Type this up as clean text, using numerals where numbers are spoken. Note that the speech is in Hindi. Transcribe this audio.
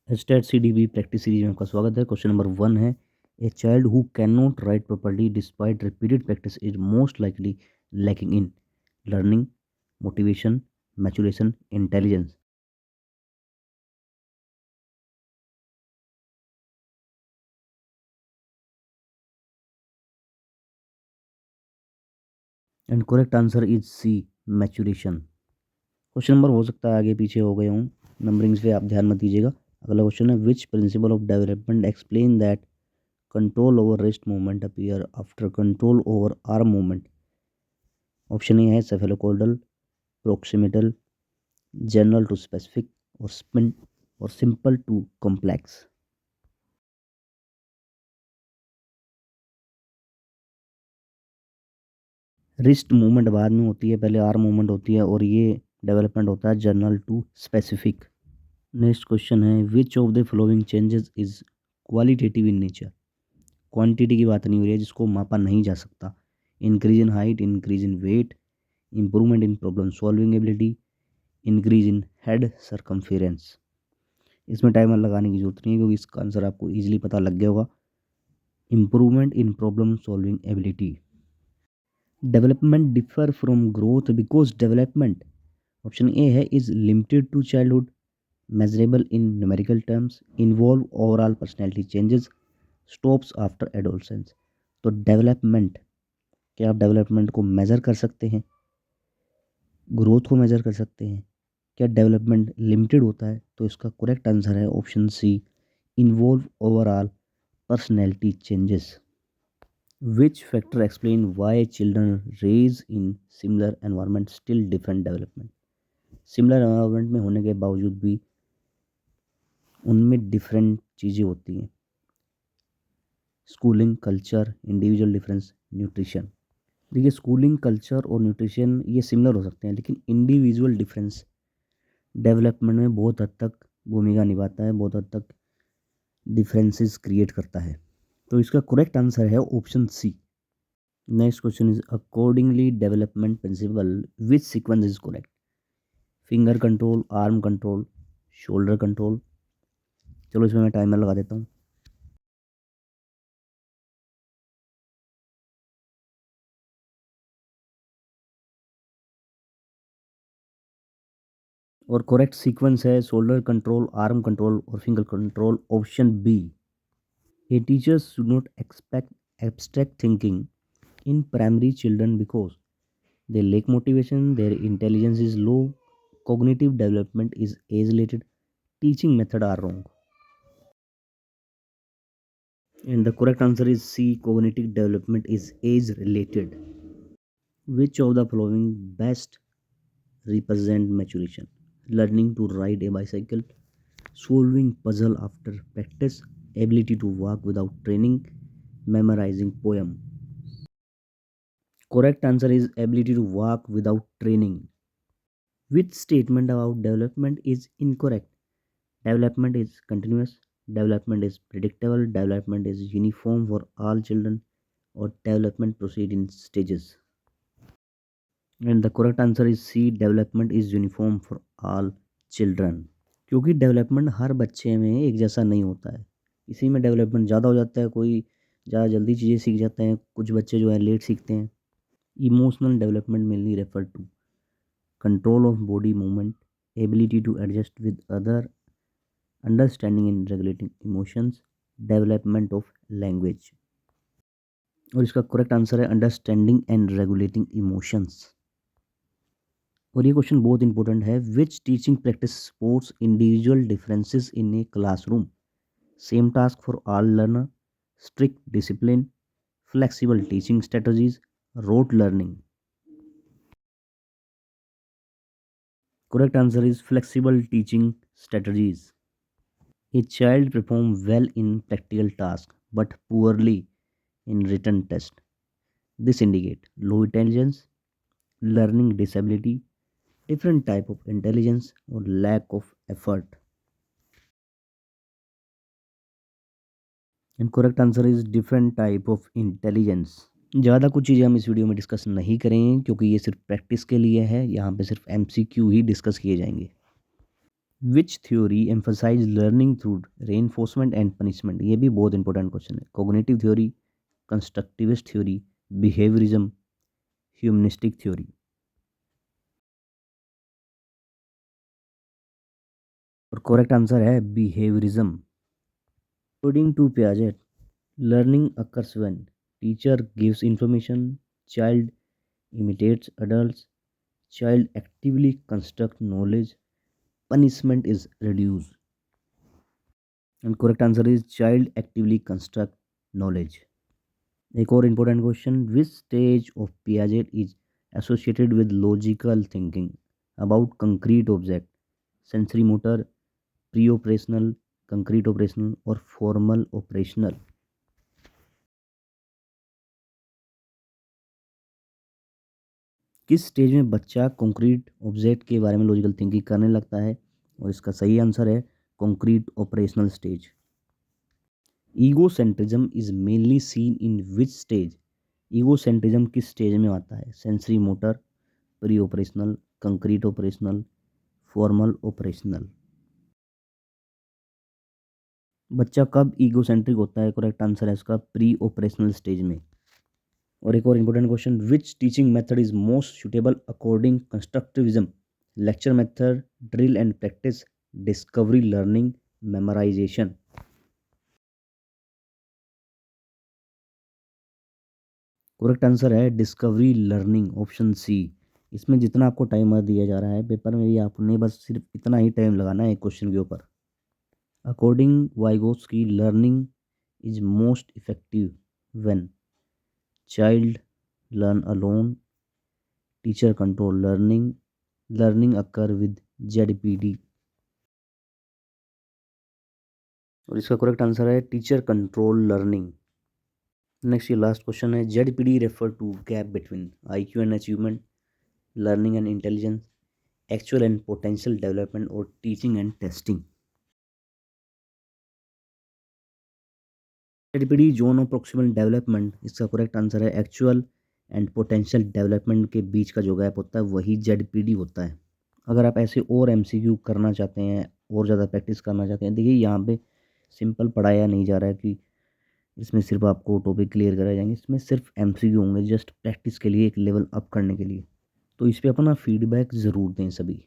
स्टेट CDB प्रैक्टिस सीरीज में आपका स्वागत है। क्वेश्चन नंबर 1 है, a child who can not write properly despite repeated practice is most likely lacking in learning, motivation, maturation, intelligence. And correct answer is C, maturation. Question number हो सकता है आगे पीछे हो गए हों, नंबरिंग्स पे आप ध्यान मत दीजिएगा। अगला क्वेश्चन है, which principle of development explain that control over wrist movement appear after control over arm movement. Option A है cephalocaudal, proximodistal, general to specific, और स्पिन और simple to complex. Wrist movement बाद में होती है, पहले आर्म मूवमेंट होती है, और ये डेवलपमेंट होता है general to specific. Next question है, which of the following changes is qualitative in nature. Quantity की बात नहीं हो रही है, जिसको मापा नहीं जा सकता। Increase in height, increase in weight, improvement in problem solving ability, increase in head circumference. इसमें टाइमर लगाने की जरूरत नहीं है, क्योंकि इसका आंसर आपको ईजिली पता लग गया होगा। Improvement in problem solving ability. Development differ from growth because development, option A है, is limited to childhood, measurable in numerical terms, involve overall personality changes, stops after adolescence. तो डेवलपमेंट, क्या आप डेवलपमेंट को मेज़र कर सकते हैं, ग्रोथ को मेज़र कर सकते हैं, क्या डेवलपमेंट लिमिटेड होता है? तो इसका करेक्ट आंसर है option C, involve overall personality changes. Which factor explain why children raised in similar environment still different development? Similar environment में होने के बावजूद भी उनमें डिफरेंट चीज़ें होती हैं। Schooling, culture, individual difference, nutrition. देखिए, स्कूलिंग, कल्चर और न्यूट्रिशन ये सिमिलर हो सकते हैं, लेकिन इंडिविजुअल डिफरेंस डेवलपमेंट में बहुत हद तक भूमिका निभाता है, बहुत हद तक डिफरेंसेस क्रिएट करता है। तो इसका करेक्ट आंसर है option C. Next question is, accordingly development principle which sequence is correct. Finger control, arm control, shoulder control. चलो इसमें मैं टाइमर लगा देता हूँ। और करेक्ट सीक्वेंस है शोल्डर कंट्रोल, आर्म कंट्रोल और finger control, option B. A teachers should not expect abstract thinking in primary children because they lack motivation, their intelligence is low, cognitive development is age related, teaching method are wrong. And the correct answer is C, cognitive development is age related. Which of the following best represent maturation? Learning to ride a bicycle, solving puzzle after practice, ability to walk without training, memorizing poem. Correct answer is ability to walk without training. Which statement about development is incorrect? Development is continuous, development is predictable, development is uniform for all children, or development proceed in stages. And the correct answer is C, development is uniform for all children. क्योंकि डेवलपमेंट हर बच्चे में एक जैसा नहीं होता है, इसी में डेवलपमेंट ज़्यादा हो जाता है, कोई ज़्यादा जल्दी चीज़ें सीख जाते हैं, कुछ बच्चे जो है लेट सीखते हैं। Emotional development mainly refer to control of body movement, ability to adjust with other, understanding and regulating emotions, development of language. और इसका करेक्ट आंसर है अंडरस्टैंडिंग एंड रेगुलेटिंग इमोशंस। और ये क्वेश्चन बहुत इंपॉर्टेंट है, which teaching practice supports individual differences in a classroom. Same task for all learner, strict discipline, flexible teaching strategies, rote learning. Correct answer is flexible teaching strategies. A child performs well in practical tasks but poorly in written test. This indicate low intelligence, learning disability, different type of intelligence, or lack of effort. And correct answer is different type of intelligence. ज़्यादा कुछ चीज़ें हम इस वीडियो में डिस्कस नहीं करेंगे, क्योंकि ये सिर्फ प्रैक्टिस के लिए है, यहाँ पे सिर्फ MCQ ही डिस्कस किए जाएंगे। Which theory emphasize learning through reinforcement and punishment, ये भी बहुत इंपॉर्टेंट क्वेश्चन है। Cognitive theory, constructivist theory, behaviourism, humanistic theory. और करेक्ट आंसर है behaviourism. According to Piaget, learning occurs when teacher gives information, child imitates adults, child actively construct knowledge, punishment is reduced. And correct answer is child actively construct knowledge. एक और important question, which stage of Piaget is associated with logical thinking about concrete object, sensory motor, pre-operational, concrete operational और formal operational? किस स्टेज में बच्चा कंक्रीट ऑब्जेक्ट के बारे में लॉजिकल थिंकिंग करने लगता है? और इसका सही आंसर है concrete operational stage. Egocentrism is mainly seen in which stage? Egocentrism किस स्टेज में आता है? Sensory motor, pre operational, concrete operational, formal operational. बच्चा कब ईगोसेंट्रिक होता है? करेक्ट आंसर है इसका प्री ऑपरेशनल स्टेज में। और एक और important question, which teaching method is most suitable according constructivism? Lecture method, drill and practice, discovery learning, memorisation. Correct answer है डिस्कवरी लर्निंग, ऑप्शन सी। इसमें जितना आपको टाइमर दिया जा रहा है पेपर में भी, आपने बस सिर्फ इतना ही टाइम लगाना है एक क्वेश्चन के ऊपर। According Vygotsky, learning is most effective when child learn alone, teacher control learning, learning occur with ZPD. और इसका करेक्ट आंसर है टीचर कंट्रोल लर्निंग। नेक्स्ट ये लास्ट क्वेश्चन है, ZPD refer to gap between IQ and achievement, learning and intelligence, actual and potential development और teaching and testing. ZPD zone of proximal development, इसका करेक्ट आंसर है एक्चुअल एंड पोटेंशियल डेवलपमेंट के बीच का जो गैप होता है वही जेडपीडी होता है। अगर आप ऐसे और एमसीक्यू करना चाहते हैं और ज़्यादा प्रैक्टिस करना चाहते हैं, देखिए यहाँ पे सिंपल पढ़ाया नहीं जा रहा है कि इसमें सिर्फ आपको टॉपिक क्लियर कराए जाएंगे, इसमें सिर्फ एमसीक्यू होंगे जस्ट प्रैक्टिस के लिए, एक लेवल अप करने के लिए। तो इस पर अपना फीडबैक ज़रूर दें सभी।